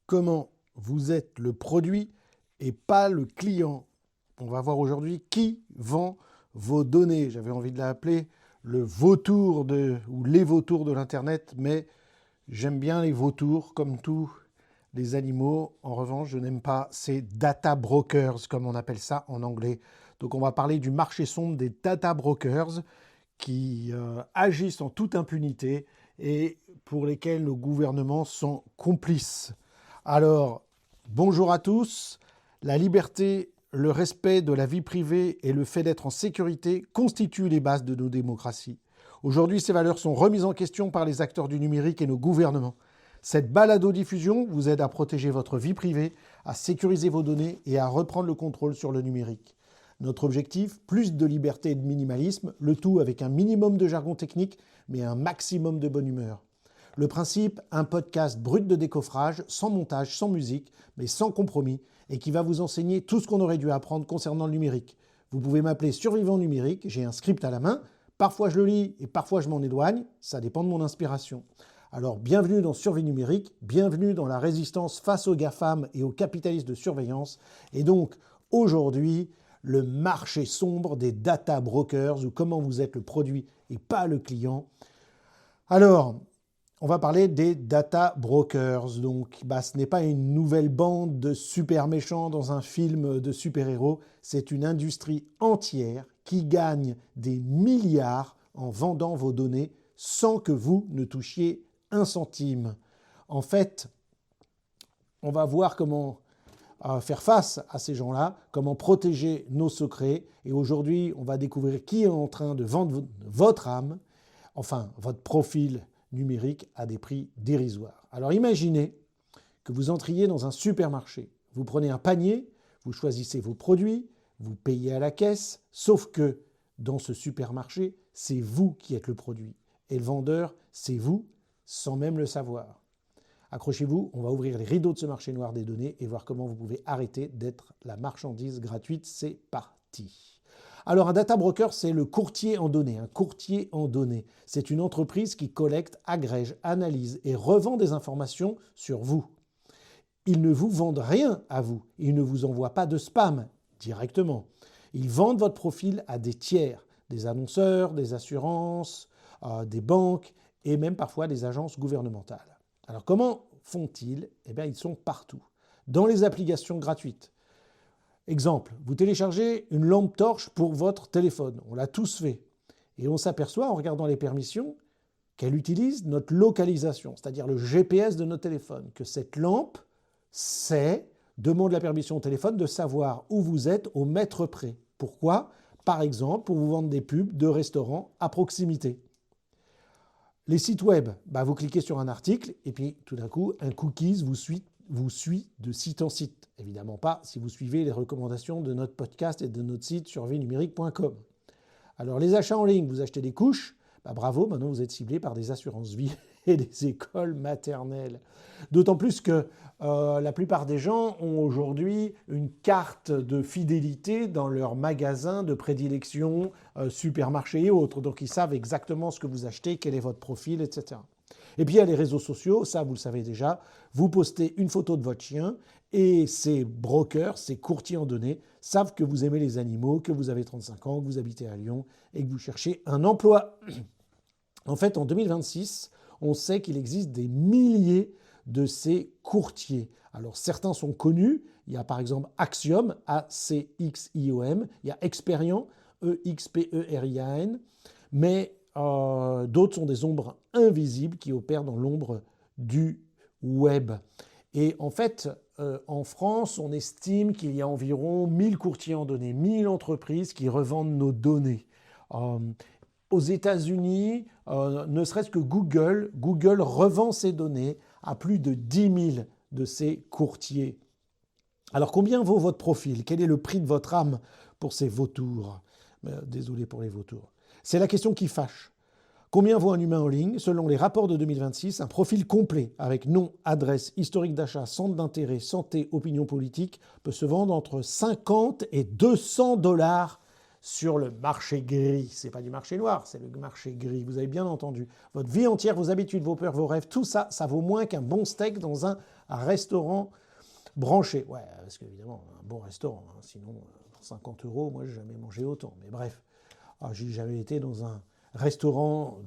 comment vous êtes le produit et pas le client. On va voir aujourd'hui qui vend vos données. J'avais envie de l'appeler le vautour ou les vautours de l'Internet, mais j'aime bien les vautours comme tous les animaux. En revanche, je n'aime pas ces data brokers, comme on appelle ça en anglais. Donc on va parler du marché sombre des data brokers qui agissent en toute impunité et pour lesquels nos gouvernements sont complices. Alors, bonjour à tous. La liberté, le respect de la vie privée et le fait d'être en sécurité constituent les bases de nos démocraties. Aujourd'hui, ces valeurs sont remises en question par les acteurs du numérique et nos gouvernements. Cette balado-diffusion vous aide à protéger votre vie privée, à sécuriser vos données et à reprendre le contrôle sur le numérique. Notre objectif, plus de liberté et de minimalisme, le tout avec un minimum de jargon technique, mais un maximum de bonne humeur. Le principe, un podcast brut de décoffrage, sans montage, sans musique, mais sans compromis, et qui va vous enseigner tout ce qu'on aurait dû apprendre concernant le numérique. Vous pouvez m'appeler Survivant Numérique, j'ai un script à la main, parfois je le lis et parfois je m'en éloigne, ça dépend de mon inspiration. Alors bienvenue dans Survie Numérique, bienvenue dans la résistance face aux GAFAM et aux capitalistes de surveillance, et donc aujourd'hui, le marché sombre des data brokers, ou comment vous êtes le produit et pas le client. Alors, on va parler des data brokers. Donc, ce n'est pas une nouvelle bande de super méchants dans un film de super-héros. C'est une industrie entière qui gagne des milliards en vendant vos données sans que vous ne touchiez un centime. En fait, on va voir comment faire face à ces gens-là, comment protéger nos secrets. Et aujourd'hui, on va découvrir qui est en train de vendre votre âme, enfin votre profil numérique à des prix dérisoires. Alors imaginez que vous entriez dans un supermarché. Vous prenez un panier, vous choisissez vos produits, vous payez à la caisse, sauf que dans ce supermarché, c'est vous qui êtes le produit. Et le vendeur, c'est vous, sans même le savoir. Accrochez-vous, on va ouvrir les rideaux de ce marché noir des données et voir comment vous pouvez arrêter d'être la marchandise gratuite. C'est parti. Alors un data broker, c'est le courtier en données. Un courtier en données, c'est une entreprise qui collecte, agrège, analyse et revend des informations sur vous. Ils ne vous vendent rien à vous. Ils ne vous envoient pas de spam directement. Ils vendent votre profil à des tiers, des annonceurs, des assurances, des banques et même parfois des agences gouvernementales. Alors comment font-ils ? Eh bien, ils sont partout. Dans les applications gratuites. Exemple, vous téléchargez une lampe torche pour votre téléphone. On l'a tous fait. Et on s'aperçoit en regardant les permissions qu'elle utilise notre localisation, c'est-à-dire le GPS de notre téléphone, que cette lampe demande la permission au téléphone de savoir où vous êtes au mètre près. Pourquoi ? Par exemple, pour vous vendre des pubs de restaurants à proximité. Les sites web, vous cliquez sur un article et puis tout d'un coup, un cookies vous suit de site en site. Évidemment pas si vous suivez les recommandations de notre podcast et de notre site survienumérique.com. Alors les achats en ligne, vous achetez des couches, bravo, maintenant vous êtes ciblé par des assurances vie et des écoles maternelles. D'autant plus que la plupart des gens ont aujourd'hui une carte de fidélité dans leur magasin de prédilection, supermarché et autres. Donc ils savent exactement ce que vous achetez, quel est votre profil, etc. Et puis il y a les réseaux sociaux, ça vous le savez déjà, vous postez une photo de votre chien et ces brokers, ces courtiers en données savent que vous aimez les animaux, que vous avez 35 ans, que vous habitez à Lyon et que vous cherchez un emploi. En fait, en 2026, on sait qu'il existe des milliers de ces courtiers. Alors certains sont connus, il y a par exemple Axiom, A-C-X-I-O-M, il y a Experian, E-X-P-E-R-I-A-N, mais d'autres sont des ombres invisibles qui opèrent dans l'ombre du web. Et en fait, en France, on estime qu'il y a environ 1000 courtiers en données, 1000 entreprises qui revendent nos données. Aux États-Unis, ne serait-ce que Google revend ses données à plus de 10 000 de ces courtiers. Alors combien vaut votre profil ? Quel est le prix de votre âme pour ces vautours ? Désolé pour les vautours. C'est la question qui fâche. Combien vaut un humain en ligne ? Selon les rapports de 2026, un profil complet avec nom, adresse, historique d'achat, centre d'intérêt, santé, opinion politique peut se vendre entre 50 et 200 $ sur le marché gris. Ce n'est pas du marché noir, c'est le marché gris. Vous avez bien entendu. Votre vie entière, vos habitudes, vos peurs, vos rêves, tout ça, ça vaut moins qu'un bon steak dans un restaurant branché. Ouais, parce qu'évidemment, un bon restaurant. Hein, sinon, pour 50 €, moi, j'ai jamais mangé autant. Mais bref, j'ai jamais été dans un restaurant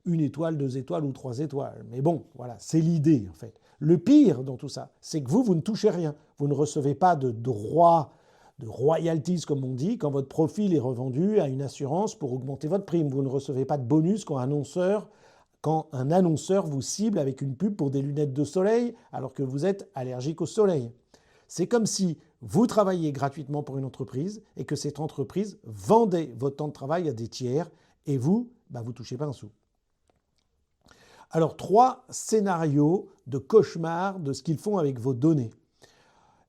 1 étoile, 2 étoiles ou 3 étoiles. Mais bon, voilà, c'est l'idée en fait. Le pire dans tout ça, c'est que vous ne touchez rien. Vous ne recevez pas de droits, de royalties comme on dit, quand votre profil est revendu à une assurance pour augmenter votre prime. Vous ne recevez pas de bonus quand un annonceur vous cible avec une pub pour des lunettes de soleil alors que vous êtes allergique au soleil. C'est comme si vous travailliez gratuitement pour une entreprise et que cette entreprise vendait votre temps de travail à des tiers et vous, vous ne touchez pas un sou. Alors, 3 scénarios de cauchemar de ce qu'ils font avec vos données.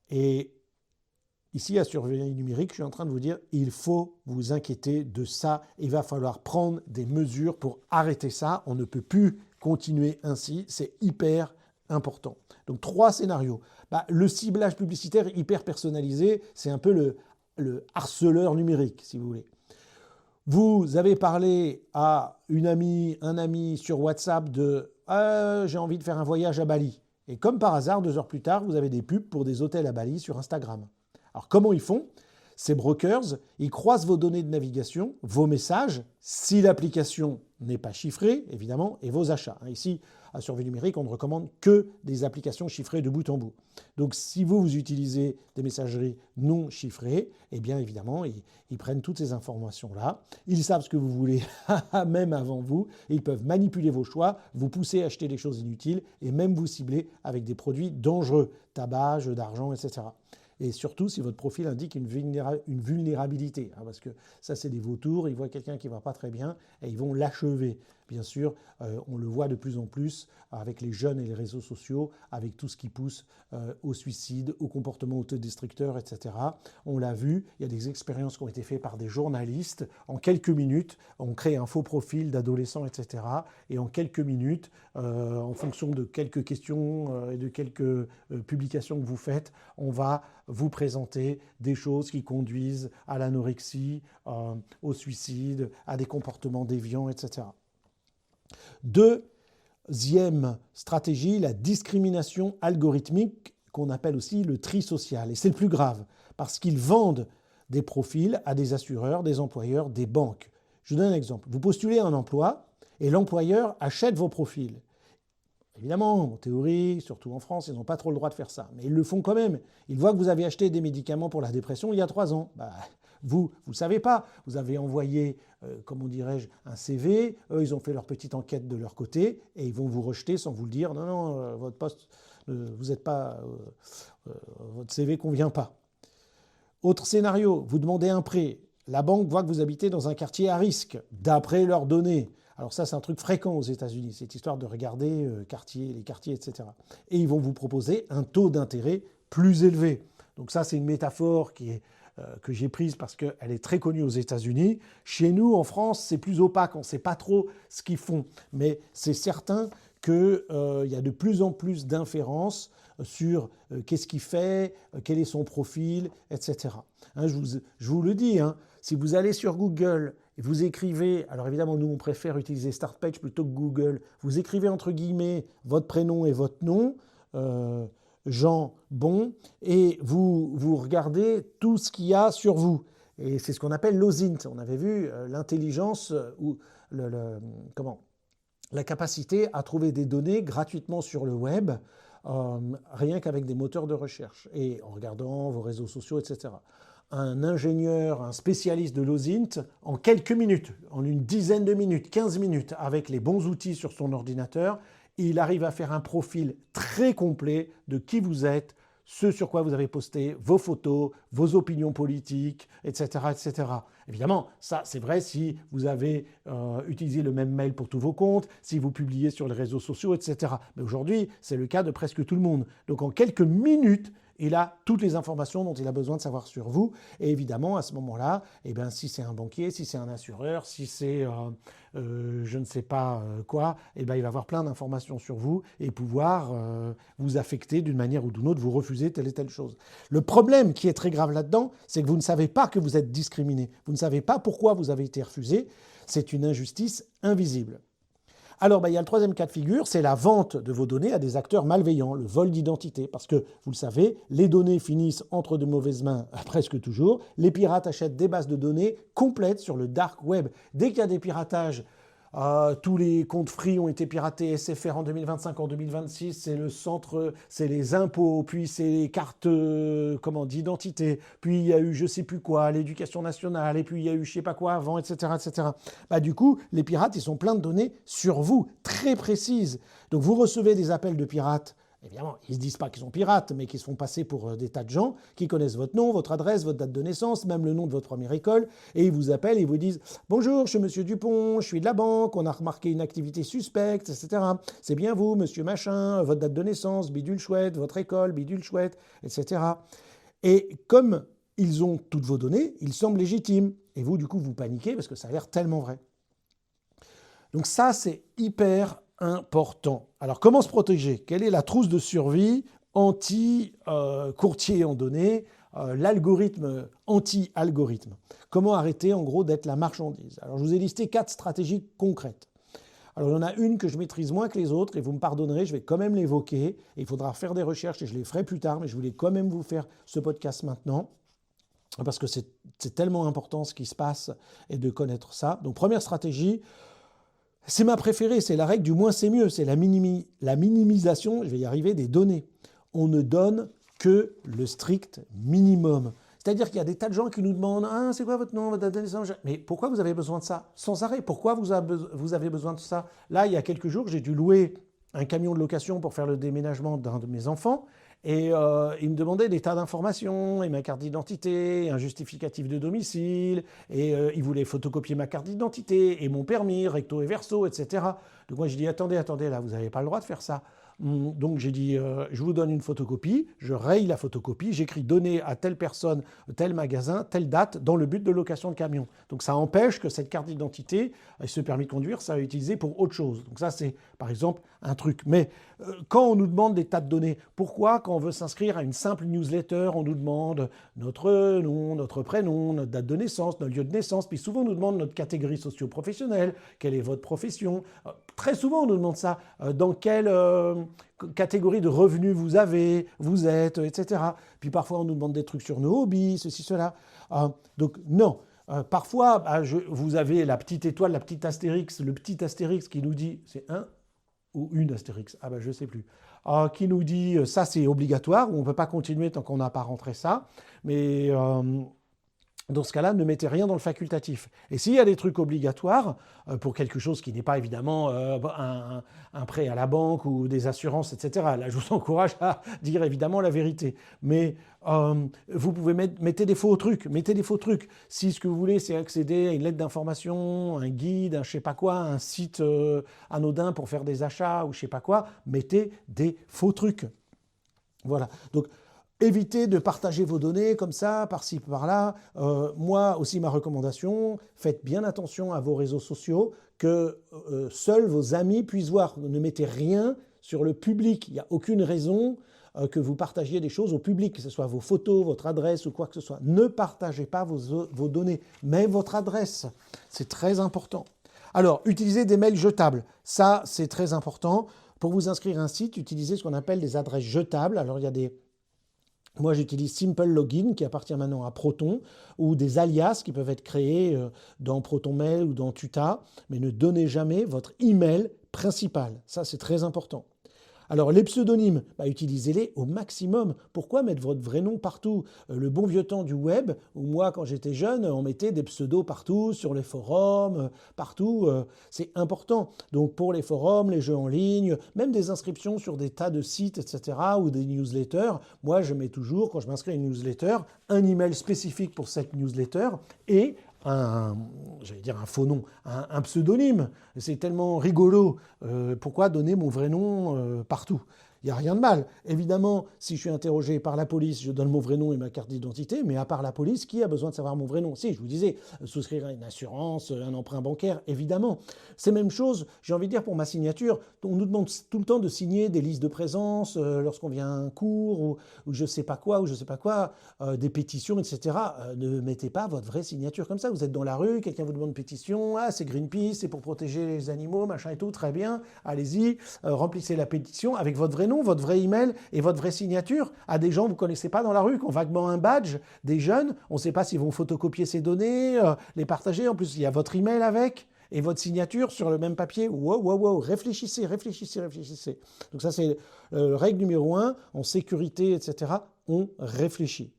Et ici, à Surveiller Numérique, je suis en train de vous dire, il faut vous inquiéter de ça. Il va falloir prendre des mesures pour arrêter ça. On ne peut plus continuer ainsi. C'est hyper important. Donc, 3 scénarios. Le ciblage publicitaire hyper personnalisé, c'est un peu le harceleur numérique, si vous voulez. Vous avez parlé à une amie, un ami sur WhatsApp de « j'ai envie de faire un voyage à Bali ». Et comme par hasard, 2 heures plus tard, vous avez des pubs pour des hôtels à Bali sur Instagram. Alors comment ils font ? Ces brokers, ils croisent vos données de navigation, vos messages, si l'application n'est pas chiffrée, évidemment, et vos achats. Ici, à Survie Numérique, on ne recommande que des applications chiffrées de bout en bout. Donc, si vous utilisez des messageries non chiffrées, eh bien, évidemment, ils prennent toutes ces informations-là. Ils savent ce que vous voulez, même avant vous. Ils peuvent manipuler vos choix, vous pousser à acheter des choses inutiles et même vous cibler avec des produits dangereux, tabac, jeux d'argent, etc. Et surtout, si votre profil indique une vulnérabilité, parce que ça, c'est des vautours, ils voient quelqu'un qui ne va pas très bien et ils vont l'achever. Bien sûr, on le voit de plus en plus avec les jeunes et les réseaux sociaux, avec tout ce qui pousse au suicide, au comportement autodestructeur, etc. On l'a vu, il y a des expériences qui ont été faites par des journalistes. En quelques minutes, on crée un faux profil d'adolescent, etc. Et en quelques minutes, en fonction de quelques questions et de quelques publications que vous faites, on va vous présenter des choses qui conduisent à l'anorexie, au suicide, à des comportements déviants, etc. Deuxième stratégie, la discrimination algorithmique, qu'on appelle aussi le tri social. Et c'est le plus grave, parce qu'ils vendent des profils à des assureurs, des employeurs, des banques. Je vous donne un exemple. Vous postulez un emploi et l'employeur achète vos profils. Évidemment, en théorie, surtout en France, ils n'ont pas trop le droit de faire ça. Mais ils le font quand même. Ils voient que vous avez acheté des médicaments pour la dépression il y a 3 ans. Vous ne le savez pas. Vous avez envoyé, comment dirais-je, un CV. Eux, ils ont fait leur petite enquête de leur côté et ils vont vous rejeter sans vous le dire. Non, votre poste, vous n'êtes pas, votre CV ne convient pas. Autre scénario, vous demandez un prêt. La banque voit que vous habitez dans un quartier à risque, d'après leurs données. Alors ça, c'est un truc fréquent aux États-Unis, cette histoire de regarder les quartiers, etc. Et ils vont vous proposer un taux d'intérêt plus élevé. Donc ça, c'est une métaphore que j'ai prise parce qu'elle est très connue aux États-Unis. Chez nous, en France, c'est plus opaque, on ne sait pas trop ce qu'ils font. Mais c'est certain qu'il y a de plus en plus d'inférences sur qu'est-ce qu'il fait, quel est son profil, etc. Je vous le dis, si vous allez sur Google et vous écrivez, alors évidemment nous on préfère utiliser Startpage plutôt que Google, vous écrivez entre guillemets votre prénom et votre nom, Jean Bon, et vous regardez tout ce qu'il y a sur vous. Et c'est ce qu'on appelle l'OSINT. On avait vu l'intelligence ou la capacité à trouver des données gratuitement sur le web, rien qu'avec des moteurs de recherche et en regardant vos réseaux sociaux, etc. Un ingénieur, un spécialiste de l'OSINT, en quelques minutes, en une dizaine de minutes, 15 minutes, avec les bons outils sur son ordinateur, il arrive à faire un profil très complet de qui vous êtes, ce sur quoi vous avez posté, vos photos, vos opinions politiques, etc. etc. Évidemment, ça c'est vrai si vous avez utilisé le même mail pour tous vos comptes, si vous publiez sur les réseaux sociaux, etc. Mais aujourd'hui, c'est le cas de presque tout le monde. Donc en quelques minutes, il a toutes les informations dont il a besoin de savoir sur vous. Et évidemment, à ce moment-là, si c'est un banquier, si c'est un assureur, si c'est je ne sais pas quoi, il va avoir plein d'informations sur vous et pouvoir vous affecter d'une manière ou d'une autre, vous refuser telle et telle chose. Le problème qui est très grave là-dedans, c'est que vous ne savez pas que vous êtes discriminé. Vous ne ne savez pas pourquoi vous avez été refusé. C'est une injustice invisible. Alors, il y a le troisième cas de figure, c'est la vente de vos données à des acteurs malveillants, le vol d'identité. Parce que, vous le savez, les données finissent entre de mauvaises mains presque toujours. Les pirates achètent des bases de données complètes sur le dark web. Dès qu'il y a des piratages, tous les comptes Free ont été piratés, SFR en 2025, en 2026, c'est le centre, c'est les impôts, puis c'est les cartes d'identité, puis il y a eu je sais plus quoi, l'éducation nationale, et puis il y a eu je sais pas quoi avant, etc. etc. Du coup, les pirates, ils sont pleins de données sur vous, très précises. Donc vous recevez des appels de pirates. Évidemment, ils ne se disent pas qu'ils sont pirates, mais qu'ils se font passer pour des tas de gens qui connaissent votre nom, votre adresse, votre date de naissance, même le nom de votre première école, et ils vous appellent et ils vous disent « Bonjour, je suis Monsieur Dupont, je suis de la banque, on a remarqué une activité suspecte, etc. C'est bien vous, Monsieur Machin, votre date de naissance, bidule chouette, votre école, bidule chouette, etc. » Et comme ils ont toutes vos données, ils semblent légitimes. Et vous, du coup, vous paniquez parce que ça a l'air tellement vrai. Donc ça, c'est hyper important. Alors, comment se protéger? Quelle est la trousse de survie anti-courtier en données, l'algorithme anti-algorithme? Comment arrêter, en gros, d'être la marchandise? Alors, je vous ai listé 4 stratégies concrètes. Alors, il y en a une que je maîtrise moins que les autres, et vous me pardonnerez, je vais quand même l'évoquer. Il faudra faire des recherches, et je les ferai plus tard, mais je voulais quand même vous faire ce podcast maintenant, parce que c'est tellement important ce qui se passe, et de connaître ça. Donc, première stratégie, c'est ma préférée, c'est la règle du moins c'est mieux, c'est la minimisation, je vais y arriver, des données. On ne donne que le strict minimum. C'est-à-dire qu'il y a des tas de gens qui nous demandent « Ah, c'est quoi votre nom, votre date de naissance ?» Mais pourquoi vous avez besoin de ça? Sans arrêt, pourquoi vous avez besoin de ça? Là, il y a quelques jours, j'ai dû louer un camion de location pour faire le déménagement d'un de mes enfants. Et il me demandait des tas d'informations, et ma carte d'identité, un justificatif de domicile, et il voulait photocopier ma carte d'identité, et mon permis, recto et verso, etc. Donc moi, j'ai dit, attendez, là, vous n'avez pas le droit de faire ça. Donc j'ai dit, je vous donne une photocopie, je raye la photocopie, j'écris donner à telle personne, tel magasin, telle date, dans le but de location de camion. Donc ça empêche que cette carte d'identité et ce permis de conduire, ça soit utilisé pour autre chose. Donc ça, c'est par exemple un truc. Mais quand on nous demande des tas de données, pourquoi quand on veut s'inscrire à une simple newsletter, on nous demande notre nom, notre prénom, notre date de naissance, notre lieu de naissance, puis souvent on nous demande notre catégorie socio-professionnelle, quelle est votre profession. Très souvent on nous demande ça, dans quelle catégorie de revenus vous avez, vous êtes, etc. Puis parfois on nous demande des trucs sur nos hobbies, ceci, cela. Donc non. Parfois, vous avez la petite étoile, la petite astérix, le petit astérix qui nous dit, c'est un ou une astérix, je ne sais plus, qui nous dit ça c'est obligatoire, ou on ne peut pas continuer tant qu'on n'a pas rentré ça, mais dans ce cas-là, ne mettez rien dans le facultatif. Et s'il y a des trucs obligatoires, pour quelque chose qui n'est pas évidemment un prêt à la banque ou des assurances, etc., là je vous encourage à dire évidemment la vérité. Mais vous pouvez mettre des faux trucs, Si ce que vous voulez, c'est accéder à une lettre d'information, un guide, un je sais pas quoi, un site anodin pour faire des achats ou je sais pas quoi, mettez des faux trucs. Voilà. Donc, évitez de partager vos données comme ça, par-ci, par-là. Moi aussi, ma recommandation, faites bien attention à vos réseaux sociaux, que seuls vos amis puissent voir. Ne mettez rien sur le public. Il n'y a aucune raison que vous partagiez des choses au public, que ce soit vos photos, votre adresse ou quoi que ce soit. Ne partagez pas vos données, mais votre adresse. C'est très important. Alors, utilisez des mails jetables. Ça, c'est très important. Pour vous inscrire à un site, utilisez ce qu'on appelle des adresses jetables. Alors, il y a des... Moi, j'utilise Simple Login, qui appartient maintenant à Proton, ou des alias qui peuvent être créés dans Proton Mail ou dans Tuta, mais ne donnez jamais votre email principal. Ça, c'est très important. Alors, les pseudonymes, utilisez-les au maximum. Pourquoi mettre votre vrai nom partout? Le bon vieux temps du web, où moi, quand j'étais jeune, on mettait des pseudos partout, sur les forums, partout. C'est important. Donc, pour les forums, les jeux en ligne, même des inscriptions sur des tas de sites, etc., ou des newsletters, moi, je mets toujours, quand je m'inscris à une newsletter, un email spécifique pour cette newsletter et un faux nom, un pseudonyme. C'est tellement rigolo. Pourquoi donner mon vrai nom partout? Il n'y a rien de mal. Évidemment, si je suis interrogé par la police, je donne mon vrai nom et ma carte d'identité, mais à part la police, qui a besoin de savoir mon vrai nom? Si, je vous disais, souscrire à une assurance, un emprunt bancaire, évidemment. C'est la même chose, j'ai envie de dire, pour ma signature. On nous demande tout le temps de signer des listes de présence lorsqu'on vient à un cours, ou je ne sais pas quoi, des pétitions, etc. Ne mettez pas votre vraie signature comme ça. Vous êtes dans la rue, quelqu'un vous demande une pétition, ah, c'est Greenpeace, c'est pour protéger les animaux, machin et tout, très bien, allez-y, remplissez la pétition avec votre vrai nom, votre vrai email et votre vraie signature à des gens que vous ne connaissez pas dans la rue, qui ont vaguement un badge, des jeunes, on ne sait pas s'ils vont photocopier ces données, les partager, en plus il y a votre email avec, et votre signature sur le même papier. Wow, réfléchissez. Donc ça c'est règle numéro 1, en sécurité, etc., on réfléchit.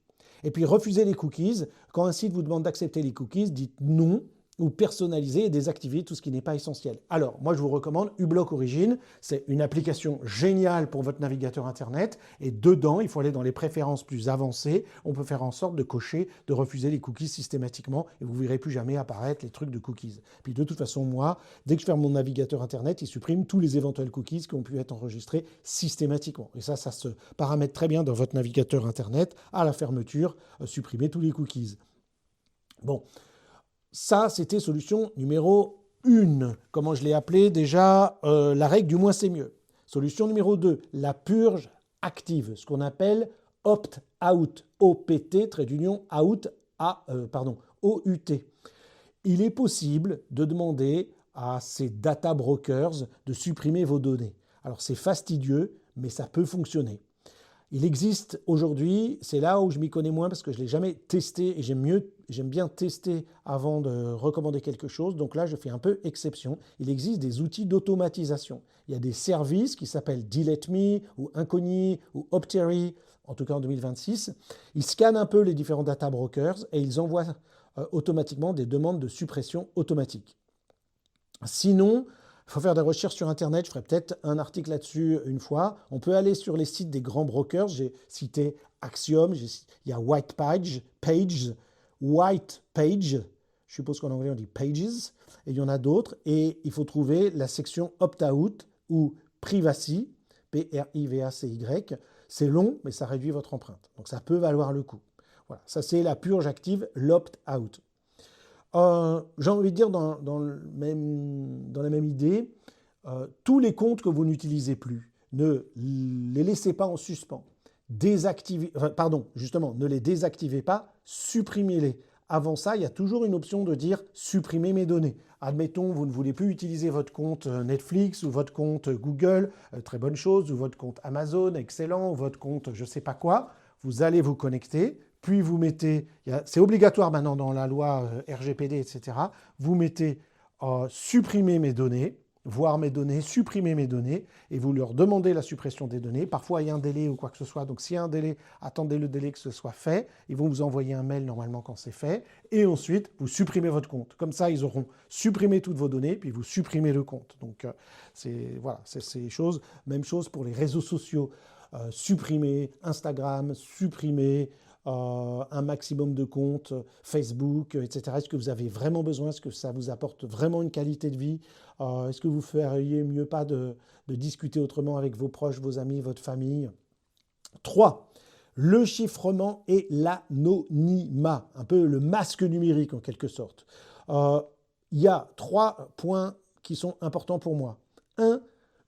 Et puis refusez les cookies. Quand un site vous demande d'accepter les cookies, dites non, ou personnaliser et désactiver tout ce qui n'est pas essentiel. Alors, moi je vous recommande uBlock Origin, c'est une application géniale pour votre navigateur internet, et dedans, il faut aller dans les préférences plus avancées, on peut faire en sorte de cocher, de refuser les cookies systématiquement, et vous ne verrez plus jamais apparaître les trucs de cookies. Puis de toute façon, moi, dès que je ferme mon navigateur internet, il supprime tous les éventuels cookies qui ont pu être enregistrés systématiquement. Et ça se paramètre très bien dans votre navigateur internet, à la fermeture, supprimer tous les cookies. Bon. Ça, c'était solution numéro 1. Comment je l'ai appelé déjà la règle du moins c'est mieux. Solution numéro 2, la purge active, ce qu'on appelle opt-out, O-P-T, trait d'union, out, O-U-T. Il est possible de demander à ces data brokers de supprimer vos données. Alors c'est fastidieux, mais ça peut fonctionner. Il existe aujourd'hui, c'est là où je m'y connais moins parce que je ne l'ai jamais testé et j'aime bien tester avant de recommander quelque chose. Donc là, je fais un peu exception. Il existe des outils d'automatisation. Il y a des services qui s'appellent Delete Me ou Incogni ou Optery, en tout cas en 2026. Ils scannent un peu les différents data brokers et ils envoient automatiquement des demandes de suppression automatique. Sinon, il faut faire des recherches sur Internet, je ferai peut-être un article là-dessus une fois. On peut aller sur les sites des grands brokers, j'ai cité Axiom, il y a White Page, je suppose qu'en anglais on dit Pages, et il y en a d'autres, et il faut trouver la section Opt-out ou Privacy, P-R-I-V-A-C-Y. C'est long, mais ça réduit votre empreinte, donc ça peut valoir le coup. Voilà, ça c'est la purge active, l'opt-out. J'ai envie de dire dans la même idée, tous les comptes que vous n'utilisez plus, ne les laissez pas en suspens. Ne les désactivez pas, supprimez-les. Avant ça, il y a toujours une option de dire « supprimer mes données ». Admettons, vous ne voulez plus utiliser votre compte Netflix ou votre compte Google, très bonne chose, ou votre compte Amazon, excellent, ou votre compte je ne sais pas quoi. Vous allez vous connecter, puis vous mettez, c'est obligatoire maintenant dans la loi RGPD, etc. Vous mettez supprimer mes données, voir mes données, supprimer mes données, et vous leur demandez la suppression des données. Parfois, il y a un délai ou quoi que ce soit. Donc, s'il y a un délai, attendez le délai que ce soit fait. Ils vont vous envoyer un mail normalement quand c'est fait. Et ensuite, vous supprimez votre compte. Comme ça, ils auront supprimé toutes vos données, puis vous supprimez le compte. Donc, c'est ces choses. Même chose pour les réseaux sociaux. Supprimer Instagram, supprimer un maximum de comptes, Facebook, etc. Est-ce que vous avez vraiment besoin? Est-ce que ça vous apporte vraiment une qualité de vie? Est-ce que vous feriez mieux pas de discuter autrement avec vos proches, vos amis, votre famille? 3. Le chiffrement et l'anonymat, un peu le masque numérique en quelque sorte. Il y a 3 points qui sont importants pour moi. 1.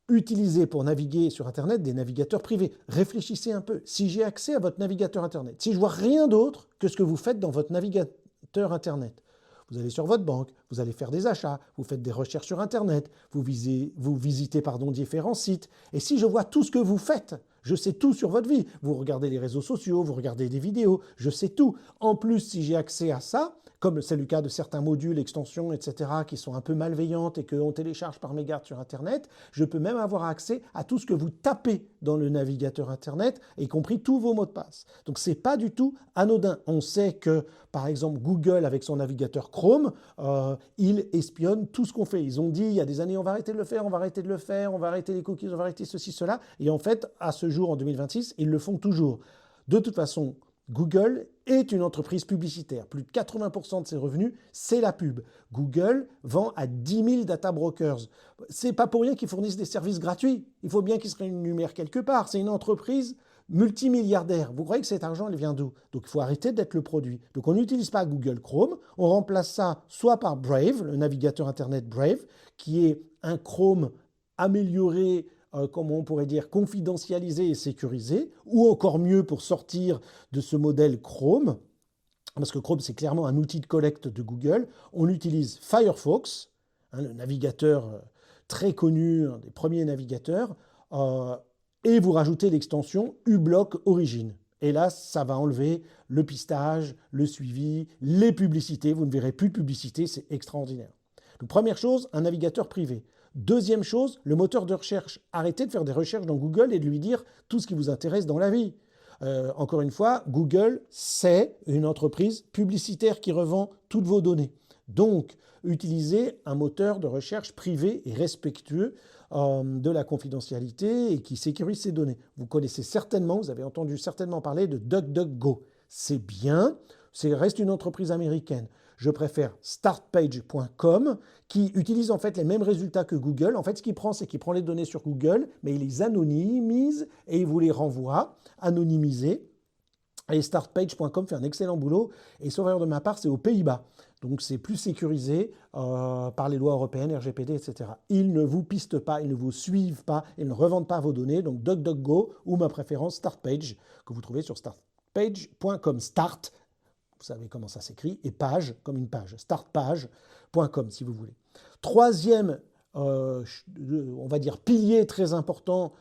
Utilisez pour naviguer sur Internet des navigateurs privés. Réfléchissez un peu. Si j'ai accès à votre navigateur Internet, si je vois rien d'autre que ce que vous faites dans votre navigateur Internet, vous allez sur votre banque, vous allez faire des achats, vous faites des recherches sur Internet, vous visitez différents sites. Et si je vois tout ce que vous faites, je sais tout sur votre vie. Vous regardez les réseaux sociaux, vous regardez des vidéos, je sais tout. En plus, si j'ai accès à ça, comme c'est le cas de certains modules, extensions, etc., qui sont un peu malveillantes et qu'on télécharge par mégarde sur Internet, je peux même avoir accès à tout ce que vous tapez dans le navigateur Internet, y compris tous vos mots de passe. Donc, ce n'est pas du tout anodin. On sait que, par exemple, Google, avec son navigateur Chrome, il espionne tout ce qu'on fait. Ils ont dit, il y a des années, on va arrêter de le faire, on va arrêter les cookies, on va arrêter ceci, cela. Et en fait, à ce jour, en 2026, ils le font toujours. De toute façon, Google est une entreprise publicitaire. Plus de 80% de ses revenus, c'est la pub. Google vend à 10 000 data brokers. C'est pas pour rien qu'ils fournissent des services gratuits. Il faut bien qu'ils se rémunèrent quelque part. C'est une entreprise multimilliardaire. Vous croyez que cet argent, il vient d'où? Donc il faut arrêter d'être le produit. Donc on n'utilise pas Google Chrome, on remplace ça soit par Brave, le navigateur Internet Brave, qui est un Chrome amélioré, comment on pourrait dire, confidentialisé et sécurisé, ou encore mieux pour sortir de ce modèle Chrome, parce que Chrome c'est clairement un outil de collecte de Google, on utilise Firefox, le navigateur très connu, un des premiers navigateurs, et vous rajoutez l'extension uBlock Origin. Et là, ça va enlever le pistage, le suivi, les publicités. Vous ne verrez plus de publicité, c'est extraordinaire. Donc première chose, un navigateur privé. Deuxième chose, le moteur de recherche. Arrêtez de faire des recherches dans Google et de lui dire tout ce qui vous intéresse dans la vie. Encore une fois, Google, c'est une entreprise publicitaire qui revend toutes vos données. Donc, utilisez un moteur de recherche privé et respectueux de la confidentialité et qui sécurise ces données. Vous connaissez certainement, vous avez entendu certainement parler de DuckDuckGo. C'est bien, ça reste une entreprise américaine. Je préfère startpage.com qui utilise en fait les mêmes résultats que Google. En fait, ce qu'il prend, c'est qu'il prend les données sur Google, mais il les anonymise et il vous les renvoie anonymisées. Et startpage.com fait un excellent boulot. Et sauf erreur de ma part, c'est aux Pays-Bas. Donc c'est plus sécurisé par les lois européennes, RGPD, etc. Ils ne vous pistent pas, ils ne vous suivent pas, ils ne revendent pas vos données. Donc DuckDuckGo ou ma préférence Startpage que vous trouvez sur startpage.com. Start, vous savez comment ça s'écrit, et page comme une page. Startpage.com si vous voulez. Troisième, on va dire pilier très important,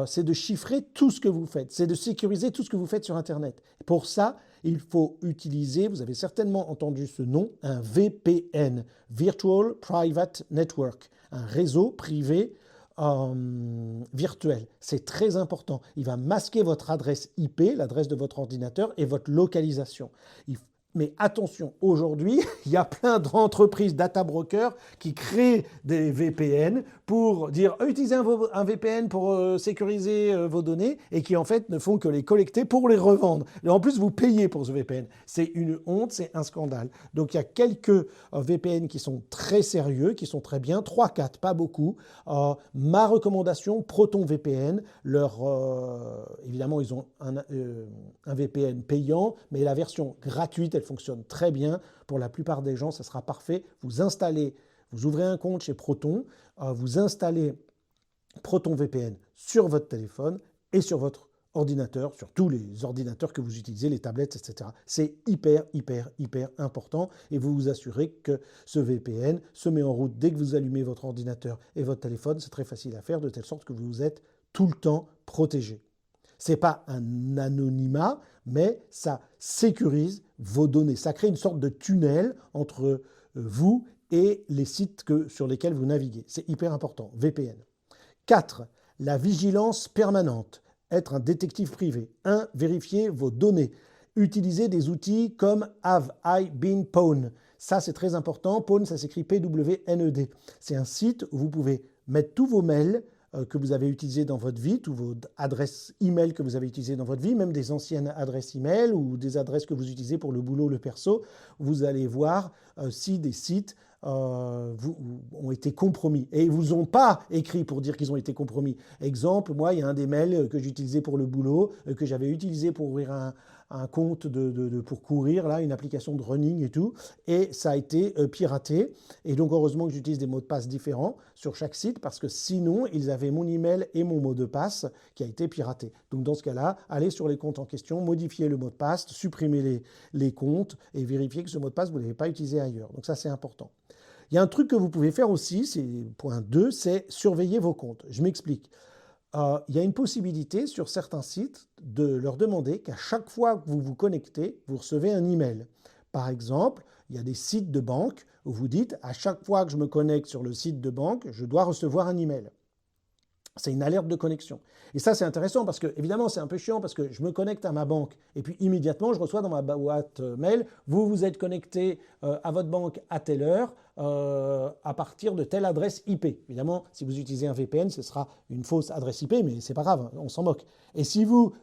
c'est de chiffrer tout ce que vous faites, c'est de sécuriser tout ce que vous faites sur Internet. Pour ça, il faut utiliser, vous avez certainement entendu ce nom, un VPN, Virtual Private Network, un réseau privé virtuel. C'est très important. Il va masquer votre adresse IP, l'adresse de votre ordinateur et votre localisation. Mais attention, aujourd'hui, il y a plein d'entreprises data brokers qui créent des VPN pour dire utilisez un VPN pour sécuriser vos données et qui en fait ne font que les collecter pour les revendre. Et en plus, vous payez pour ce VPN. C'est une honte, c'est un scandale. Donc il y a quelques VPN qui sont très sérieux, qui sont très bien, 3-4, pas beaucoup. Ma recommandation, ProtonVPN, évidemment, ils ont un VPN payant, mais la version gratuite, elle fonctionne très bien. Pour la plupart des gens, ça sera parfait. Vous ouvrez un compte chez Proton, vous installez ProtonVPN sur votre téléphone et sur votre ordinateur, sur tous les ordinateurs que vous utilisez, les tablettes, etc. C'est hyper important et vous vous assurez que ce VPN se met en route dès que vous allumez votre ordinateur et votre téléphone. C'est très facile à faire de telle sorte que vous êtes tout le temps protégé. Ce n'est pas un anonymat, mais ça sécurise vos données. Ça crée une sorte de tunnel entre vous et les sites sur lesquels vous naviguez. C'est hyper important, VPN. 4. La vigilance permanente. Être un détective privé. 1. Vérifier vos données. Utilisez des outils comme Have I Been Pwned. Ça, c'est très important. Pwned, ça s'écrit P-W-N-E-D. C'est un site où vous pouvez mettre tous vos mails que vous avez utilisées dans votre vie, toutes vos adresses e-mail que vous avez utilisées dans votre vie, même des anciennes adresses e-mail ou des adresses que vous utilisez pour le boulot, le perso. Vous allez voir si des sites ont été compromis. Et ils ne vous ont pas écrit pour dire qu'ils ont été compromis. Exemple, moi, il y a un des mails que j'utilisais pour le boulot, que j'avais utilisé pour ouvrir un compte pour courir, là, une application de running et tout, et ça a été piraté. Et donc, heureusement que j'utilise des mots de passe différents sur chaque site, parce que sinon, ils avaient mon email et mon mot de passe qui a été piraté. Donc, dans ce cas-là, allez sur les comptes en question, modifiez le mot de passe, supprimez les comptes et vérifiez que ce mot de passe, vous ne l'avez pas utilisé ailleurs. Donc, ça, c'est important. Il y a un truc que vous pouvez faire aussi, c'est point 2, c'est surveiller vos comptes. Je m'explique. Il y a une possibilité sur certains sites de leur demander qu'à chaque fois que vous vous connectez, vous recevez un email. Par exemple, il y a des sites de banque où vous dites à chaque fois que je me connecte sur le site de banque, je dois recevoir un email. C'est une alerte de connexion. Et ça, c'est intéressant parce que, évidemment, c'est un peu chiant parce que je me connecte à ma banque et puis immédiatement, je reçois dans ma boîte mail, vous vous êtes connecté à votre banque à telle heure à partir de telle adresse IP. Évidemment, si vous utilisez un VPN, ce sera une fausse adresse IP, mais c'est pas grave, on s'en moque. Et si vous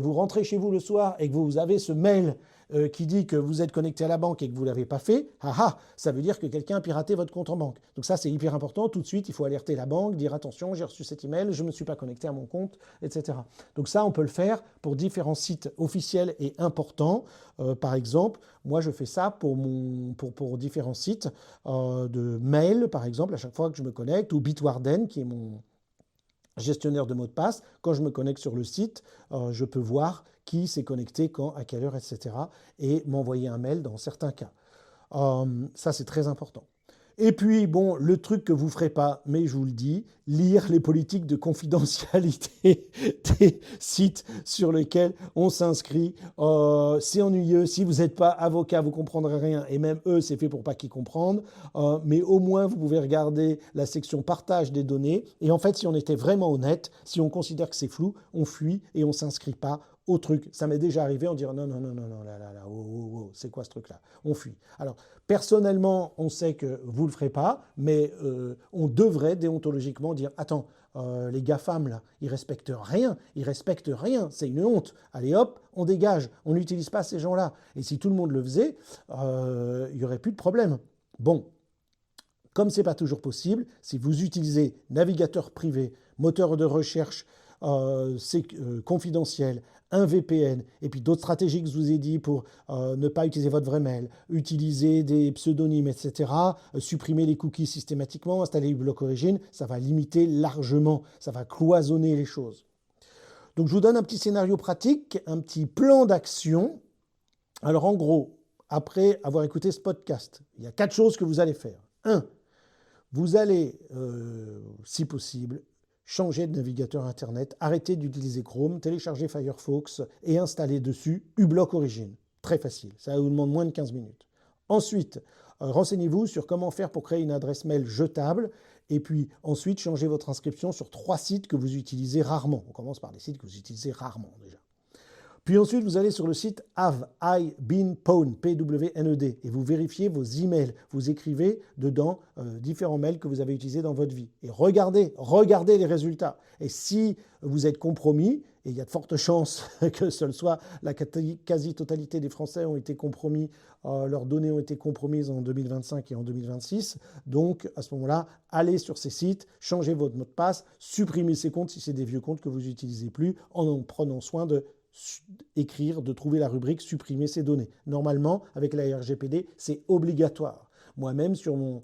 rentrez chez vous le soir et que vous avez ce mail qui dit que vous êtes connecté à la banque et que vous ne l'avez pas fait, ça veut dire que quelqu'un a piraté votre compte en banque. Donc ça, c'est hyper important. Tout de suite, il faut alerter la banque, dire attention, j'ai reçu cet email, je ne me suis pas connecté à mon compte, etc. Donc ça, on peut le faire pour différents sites officiels et importants. Par exemple, moi, je fais ça pour différents sites de mail, par exemple, à chaque fois que je me connecte, ou Bitwarden, qui est mon gestionnaire de mots de passe. Quand je me connecte sur le site, je peux voir qui s'est connecté, quand, à quelle heure, etc. et m'envoyer un mail dans certains cas. Ça, c'est très important. Et puis, bon, le truc que vous ne ferez pas, mais je vous le dis, lire les politiques de confidentialité des sites sur lesquels on s'inscrit. C'est ennuyeux. Si vous n'êtes pas avocat, vous ne comprendrez rien. Et même eux, c'est fait pour pas qu'ils comprennent. Mais au moins, vous pouvez regarder la section partage des données. Et en fait, si on était vraiment honnête, si on considère que c'est flou, on fuit et on ne s'inscrit pas au truc. Ça m'est déjà arrivé, on dirait non, c'est quoi ce truc-là? On fuit. Alors, personnellement, on sait que vous ne le ferez pas, mais on devrait déontologiquement dire, attends, les GAFAM, là, ils respectent rien, c'est une honte. Allez hop, on dégage, on n'utilise pas ces gens-là. Et si tout le monde le faisait, il n'y aurait plus de problème. Bon, comme ce n'est pas toujours possible, si vous utilisez navigateur privé, moteur de recherche confidentiel, un VPN, et puis d'autres stratégies que je vous ai dit pour ne pas utiliser votre vrai mail, utiliser des pseudonymes, etc., supprimer les cookies systématiquement, installer le bloc origine, ça va limiter largement, ça va cloisonner les choses. Donc je vous donne un petit scénario pratique, un petit plan d'action. Alors en gros, après avoir écouté ce podcast, il y a 4 choses que vous allez faire. 1. Vous allez, si possible, changer de navigateur Internet, arrêter d'utiliser Chrome, télécharger Firefox et installer dessus uBlock Origin. Très facile, ça vous demande moins de 15 minutes. Ensuite, renseignez-vous sur comment faire pour créer une adresse mail jetable et puis ensuite changez votre inscription sur 3 sites que vous utilisez rarement. On commence par les sites que vous utilisez rarement déjà. Puis ensuite, vous allez sur le site Have I Been Pwned, P-W-N-E-D, et vous vérifiez vos emails. Vous écrivez dedans différents mails que vous avez utilisés dans votre vie. Et regardez les résultats. Et si vous êtes compromis, et il y a de fortes chances que ce soit la quasi-totalité des Français ont été compromis, leurs données ont été compromises en 2025 et en 2026. Donc, à ce moment-là, allez sur ces sites, changez votre mot de passe, supprimez ces comptes si c'est des vieux comptes que vous n'utilisez plus, en prenant soin de trouver la rubrique « Supprimer ces données ». Normalement, avec la RGPD, c'est obligatoire. Moi-même, sur mon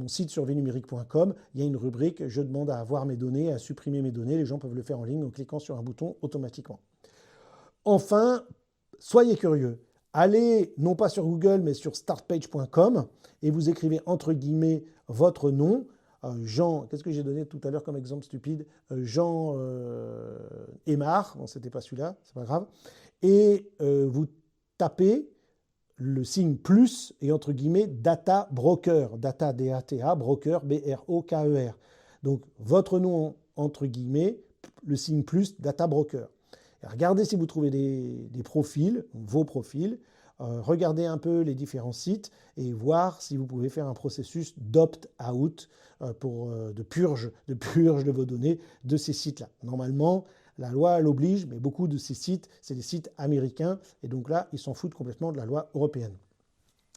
site survienumérique.com, il y a une rubrique « Je demande à avoir mes données, à supprimer mes données ». Les gens peuvent le faire en ligne en cliquant sur un bouton automatiquement. Enfin, soyez curieux. Allez, non pas sur Google, mais sur startpage.com et vous écrivez entre guillemets votre nom. Jean, qu'est-ce que j'ai donné tout à l'heure comme exemple stupide? Jean Aymar, bon, c'était pas celui-là, c'est pas grave. Et vous tapez le signe plus et entre guillemets data broker, data D-A-T-A, broker B-R-O-K-E-R. Donc votre nom entre guillemets, le signe plus, data broker. Et regardez si vous trouvez des profils, vos profils. Regardez un peu les différents sites et voir si vous pouvez faire un processus d'opt-out de purge de vos données de ces sites-là. Normalement, la loi l'oblige, mais beaucoup de ces sites, c'est des sites américains et donc là, ils s'en foutent complètement de la loi européenne.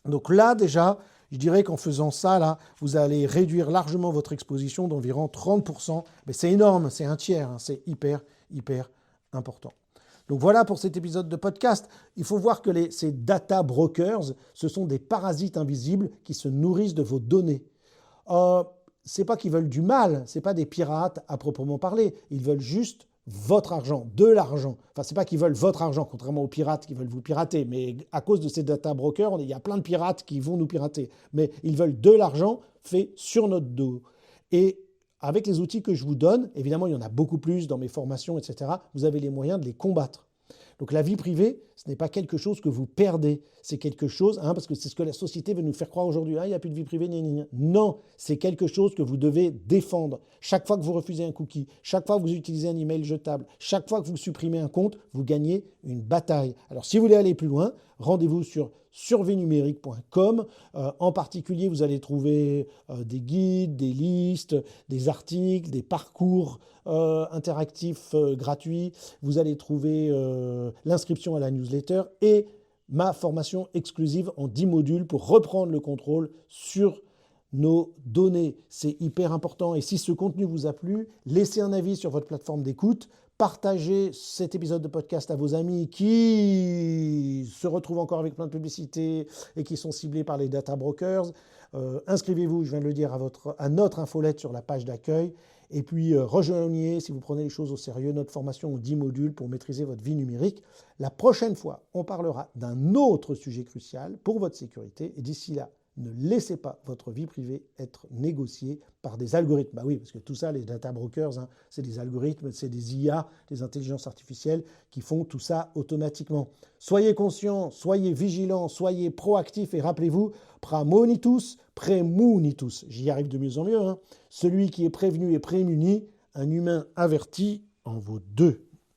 Donc là, déjà, je dirais qu'en faisant ça, là, vous allez réduire largement votre exposition d'environ 30%. Mais c'est énorme, c'est un tiers, hein, c'est hyper important. Donc voilà pour cet épisode de podcast. Il faut voir que ces data brokers, ce sont des parasites invisibles qui se nourrissent de vos données. C'est pas qu'ils veulent du mal, c'est pas des pirates à proprement parler. Ils veulent juste votre argent, de l'argent. Enfin, c'est pas qu'ils veulent votre argent, contrairement aux pirates qui veulent vous pirater. Mais à cause de ces data brokers, il y a plein de pirates qui vont nous pirater. Mais ils veulent de l'argent fait sur notre dos. Et avec les outils que je vous donne, évidemment, il y en a beaucoup plus dans mes formations, etc., vous avez les moyens de les combattre. Donc la vie privée, ce n'est pas quelque chose que vous perdez. C'est quelque chose, parce que c'est ce que la société veut nous faire croire aujourd'hui. Il n'y a plus de vie privée, gna, gna, gna. Non, c'est quelque chose que vous devez défendre. Chaque fois que vous refusez un cookie, chaque fois que vous utilisez un email jetable, chaque fois que vous supprimez un compte, vous gagnez une bataille. Alors si vous voulez aller plus loin, rendez-vous sur survienumérique.com. En particulier, vous allez trouver des guides, des listes, des articles, des parcours interactifs gratuits. Vous allez trouver l'inscription à la newsletter et ma formation exclusive en 10 modules pour reprendre le contrôle sur nos données. C'est hyper important. Et si ce contenu vous a plu, laissez un avis sur votre plateforme d'écoute. Partagez cet épisode de podcast à vos amis qui se retrouvent encore avec plein de publicités et qui sont ciblés par les data brokers. Inscrivez-vous, je viens de le dire, à notre infolette sur la page d'accueil. Et puis rejoignez, si vous prenez les choses au sérieux, notre formation en 10 modules pour maîtriser votre vie numérique. La prochaine fois, on parlera d'un autre sujet crucial pour votre sécurité. Et d'ici là, ne laissez pas votre vie privée être négociée par des algorithmes. Bah oui, parce que tout ça, les data brokers, c'est des algorithmes, c'est des IA, des intelligences artificielles qui font tout ça automatiquement. Soyez conscients, soyez vigilants, soyez proactifs et rappelez-vous, praemonitus, premunitus. J'y arrive de mieux en mieux. Celui qui est prévenu et prémuni, un humain averti en vaut deux.